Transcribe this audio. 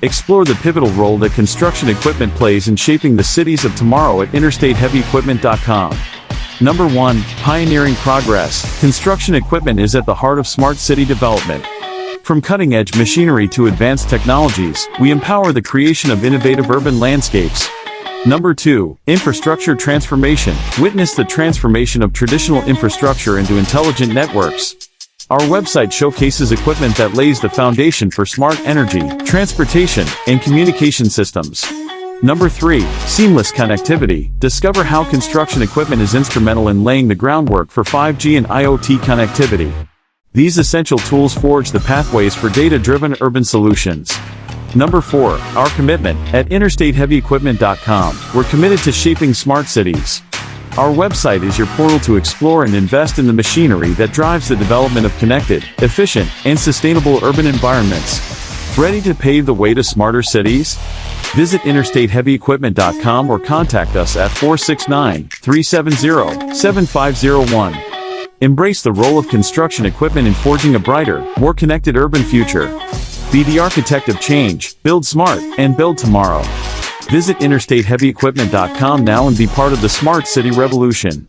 Explore the pivotal role that construction equipment plays in shaping the cities of tomorrow at interstateheavyequipment.com. Number 1. Pioneering progress. Construction equipment is at the heart of smart city development. From cutting-edge machinery to advanced technologies, we empower the creation of innovative urban landscapes. Number 2. Infrastructure transformation. Witness the transformation of traditional infrastructure into intelligent networks. Our website showcases equipment that lays the foundation for smart energy, transportation, and communication systems. Number 3. Seamless connectivity. Discover how construction equipment is instrumental in laying the groundwork for 5G and IoT connectivity. These essential tools forge the pathways for data-driven urban solutions. Number 4. Our commitment. At interstateheavyequipment.com, we're committed to shaping smart cities. Our website is your portal to explore and invest in the machinery that drives the development of connected, efficient, and sustainable urban environments. Ready to pave the way to smarter cities? Visit interstateheavyequipment.com or contact us at 469-370-7501. Embrace the role of construction equipment in forging a brighter, more connected urban future. Be the architect of change, build smart, and build tomorrow. Visit interstateheavyequipment.com now and be part of the smart city revolution.